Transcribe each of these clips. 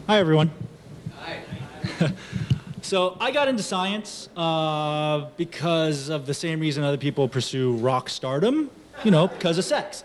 Hi, everyone. Hi. So I got into science because of the same reason other people pursue rock stardom, because of sex.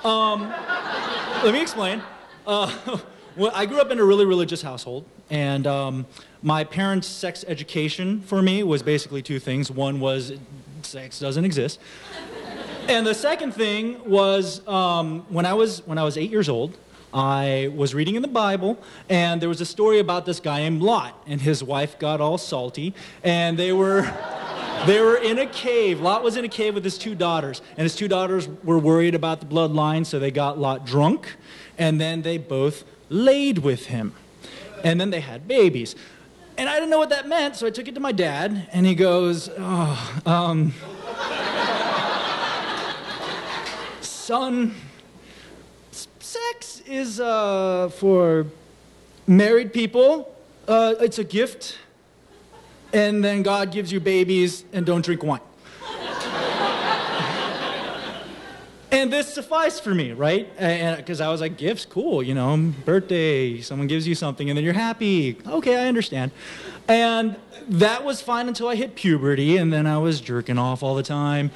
Let me explain. Well, I grew up in a really religious household, and my parents' sex education for me was basically two things. One was sex doesn't exist. And the second thing was when I was 8 years old, I was reading in the Bible, and there was a story about this guy named Lot, and his wife got all salty, and they were in a cave. Lot was in a cave with his two daughters, and his two daughters were worried about the bloodline, so they got Lot drunk, and then they both laid with him, and then they had babies. And I didn't know what that meant, so I took it to my dad, and he goes, son, sex is for married people. It's a gift. And then God gives you babies, and don't drink wine. And this sufficed for me, right? Because I was like, gifts, cool, birthday, someone gives you something, and then you're happy. Okay, I understand. And that was fine until I hit puberty, and then I was jerking off all the time.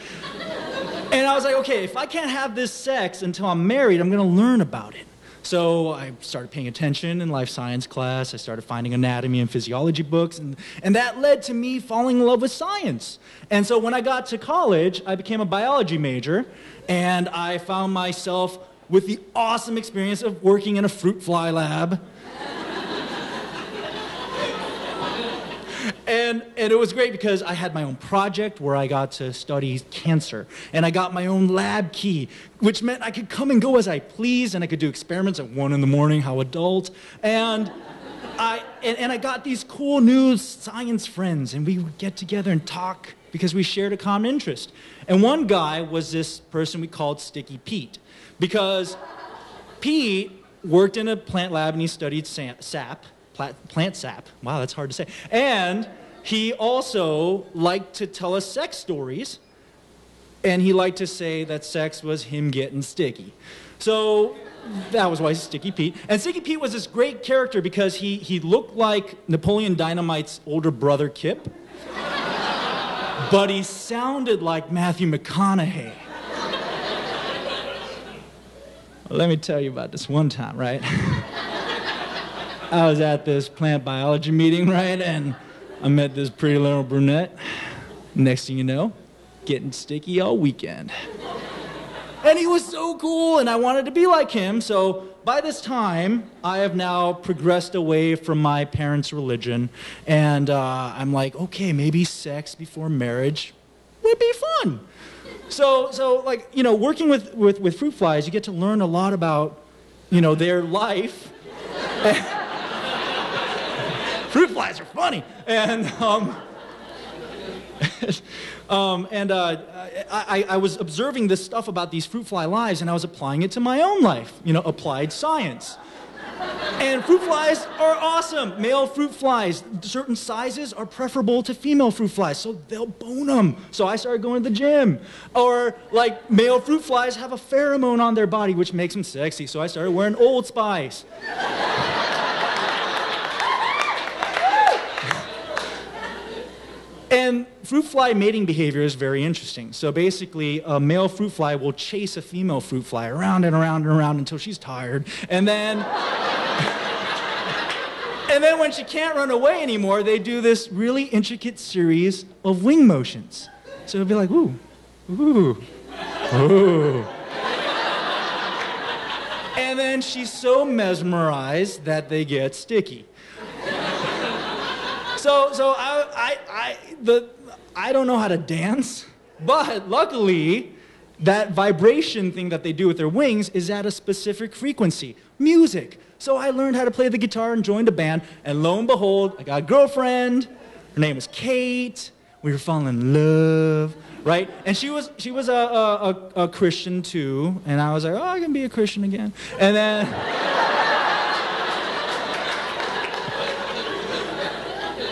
And I was like, okay, if I can't have this sex until I'm married, I'm going to learn about it. So I started paying attention in life science class. I started finding anatomy and physiology books, and that led to me falling in love with science. And so when I got to college, I became a biology major, and I found myself with the awesome experience of working in a fruit fly lab. And it was great because I had my own project where I got to study cancer. And I got my own lab key, which meant I could come and go as I pleased, and I could do experiments at 1 in the morning, how adult. And I got these cool new science friends, and we would get together and talk because we shared a common interest. And one guy was this person we called Sticky Pete, because Pete worked in a plant lab and he studied sap. Plant sap. Wow, that's hard to say. And he also liked to tell us sex stories, and he liked to say that sex was him getting sticky. So that was why he's Sticky Pete. And Sticky Pete was this great character because he looked like Napoleon Dynamite's older brother, Kip, but he sounded like Matthew McConaughey. Well, let me tell you about this one time, right? I was at this plant biology meeting, right, and I met this pretty little brunette. Next thing you know, getting sticky all weekend. And he was so cool, and I wanted to be like him, so by this time, I have now progressed away from my parents' religion, and I'm like, okay, maybe sex before marriage would be fun. So like, working with fruit flies, you get to learn a lot about, their life. Fruit flies are funny, and I was observing this stuff about these fruit fly lives, and I was applying it to my own life, applied science. And fruit flies are awesome. Male fruit flies, certain sizes are preferable to female fruit flies, so they'll bone them. So I started going to the gym. Or, like, male fruit flies have a pheromone on their body, which makes them sexy, so I started wearing Old Spice. And fruit fly mating behavior is very interesting. So basically, a male fruit fly will chase a female fruit fly around and around and around until she's tired. And then when she can't run away anymore, they do this really intricate series of wing motions. So it'll be like, ooh, ooh, ooh. And then she's so mesmerized that they get sticky. So I don't know how to dance, but luckily, that vibration thing that they do with their wings is at a specific frequency, music. So I learned how to play the guitar and joined a band, and lo and behold, I got a girlfriend. Her name was Kate. We were falling in love, right? And she was a Christian too, and I was like, oh, I can be a Christian again. And then.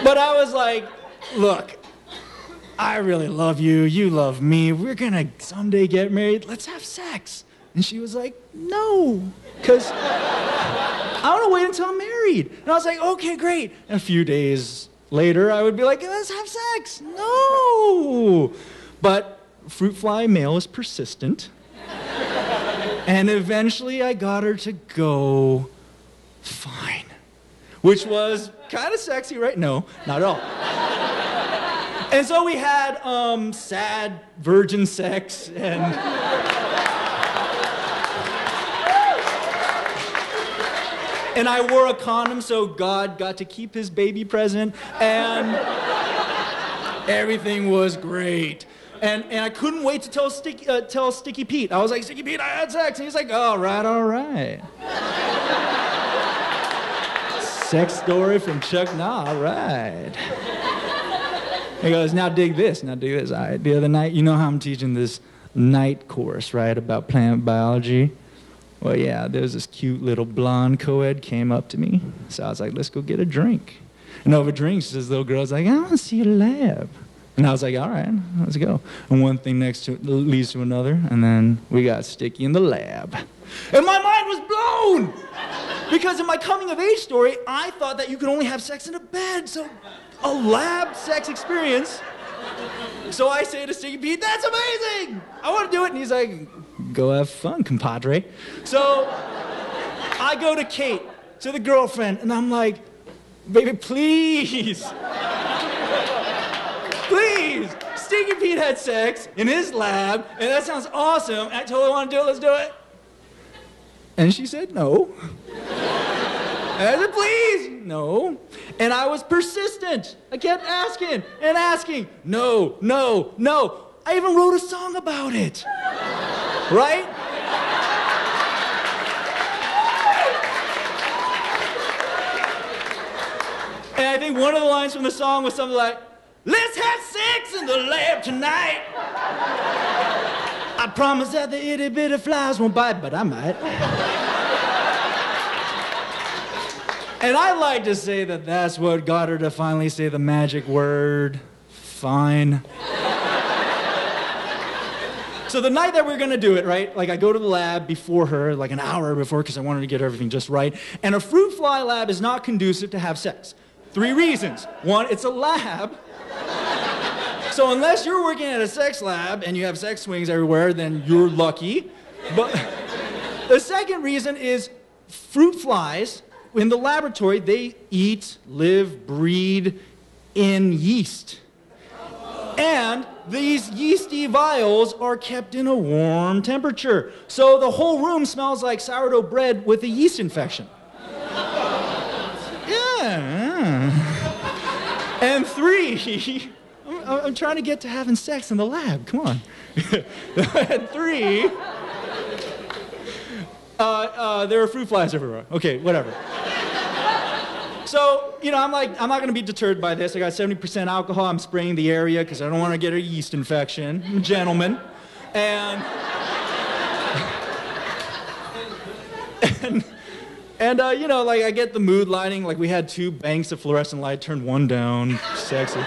But I was like, look, I really love you, you love me, we're gonna someday get married, let's have sex. And she was like, no, because I want to wait until I'm married. married. And I was like, okay, great. And a few days later, I would be like, let's have sex. No. But fruit fly male is persistent. And eventually I got her to go, fine. Which was kind of sexy, right? No, not at all. And so we had sad virgin sex and... And I wore a condom, so God got to keep his baby present, and everything was great. And I couldn't wait to tell Sticky Pete. I was like, Sticky Pete, I had sex. And he's like, all right, all right. Sex story from Chuck, nah, all right. He goes, now dig this, now dig this. All right, the other night, you know how I'm teaching this night course, right, about plant biology? Well, yeah, there was this cute little blonde co-ed came up to me. So I was like, let's go get a drink. And over drinks, this little girl's like, I want to see your lab. And I was like, all right, let's go. And one thing leads to another, and then we got Sticky in the lab. And my mind was blown! Because in my coming-of-age story, I thought that you could only have sex in a bed, so a lab sex experience. So I say to Sticky Pete, that's amazing! I want to do it. And he's like, go have fun, compadre. So I go to Kate, to the girlfriend, and I'm like, baby, please. Please. Sticky Pete had sex in his lab, and that sounds awesome. I totally want to do it. Let's do it. And she said no. And I said, please. No. And I was persistent. I kept asking and asking. No, no, no. I even wrote a song about it. Right? And I think one of the lines from the song was something like, let's have sex in the lab tonight. I promise that the itty bitty flies won't bite, but I might. And I like to say that that's what got her to finally say the magic word, fine. So the night that we were gonna do it, right, like I go to the lab before her, like an hour before, because I wanted to get everything just right, and a fruit fly lab is not conducive to have sex. 3 reasons. 1, it's a lab. So unless you're working at a sex lab and you have sex swings everywhere, then you're lucky. But the second reason is fruit flies, in the laboratory, they eat, live, breed in yeast. And these yeasty vials are kept in a warm temperature. So the whole room smells like sourdough bread with a yeast infection. Yeah. And 3, I'm trying to get to having sex in the lab. Come on. And 3, there are fruit flies everywhere. Okay, whatever. So, you know, I'm like, I'm not going to be deterred by this. I got 70% alcohol. I'm spraying the area because I don't want to get a yeast infection. I'm a gentleman. And you know, like I get the mood lighting. Like we had 2 banks of fluorescent light, turned one down. Sexy.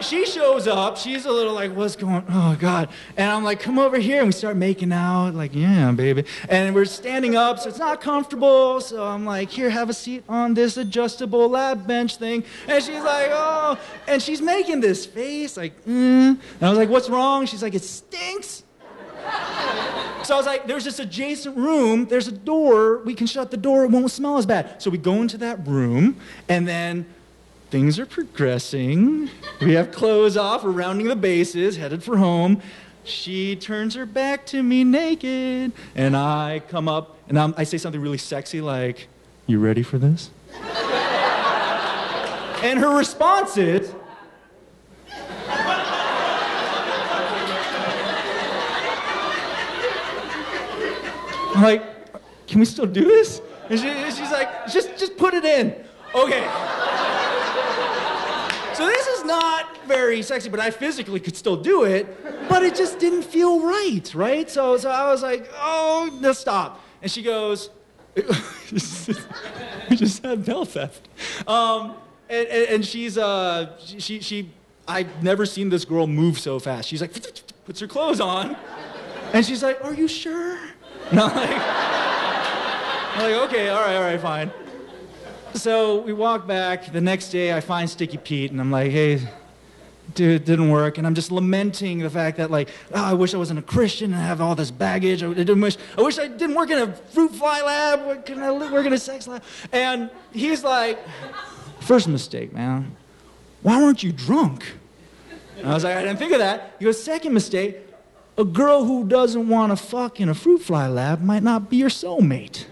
She shows up. She's a little like, what's going on? Oh, God. And I'm like, come over here. And we start making out. Like, yeah, baby. And we're standing up, so it's not comfortable. So I'm like, here, have a seat on this adjustable lab bench thing. And she's like, oh. And she's making this face, like, And I was like, what's wrong? She's like, it stinks. So I was like, there's this adjacent room. There's a door. We can shut the door. It won't smell as bad. So we go into that room, and then things are progressing. We have clothes off. We're rounding the bases, headed for home. She turns her back to me naked, and I come up, and I say something really sexy like, you ready for this? And her response is, I'm like, can we still do this? And she's like, just put it in. Okay. So this is not very sexy, but I physically could still do it, but it just didn't feel right, right? So I was like, oh, no, stop. And she goes, we just had mail theft. And she's, I've never seen this girl move so fast. She's like, puts her clothes on, and she's like, are you sure? And I'm like, I'm like, okay, all right, fine. So we walk back. The next day, I find Sticky Pete, and I'm like, hey, dude, it didn't work. And I'm just lamenting the fact that, like, oh, I wish I wasn't a Christian and have all this baggage. I wish I didn't work in a fruit fly lab. Why couldn't I work in a sex lab? And he's like, first mistake, man. Why weren't you drunk? And I was like, I didn't think of that. He goes, second mistake, a girl who doesn't want to fuck in a fruit fly lab might not be your soulmate.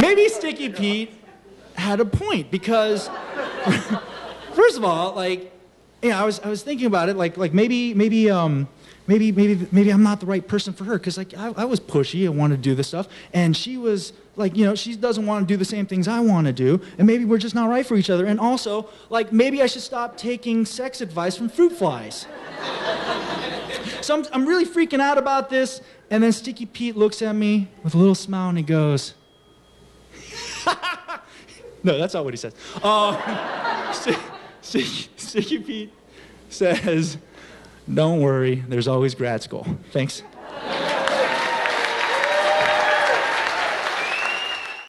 Maybe Sticky Pete had a point because, first of all, like, I was thinking about it, like maybe I'm not the right person for her because, like, I was pushy, I wanted to do this stuff, and she was like, she doesn't want to do the same things I want to do, and maybe we're just not right for each other. And also, like, maybe I should stop taking sex advice from fruit flies. So I'm really freaking out about this, and then Sticky Pete looks at me with a little smile and he goes. No, that's not what he says. Sticky Pete says, don't worry, there's always grad school. Thanks.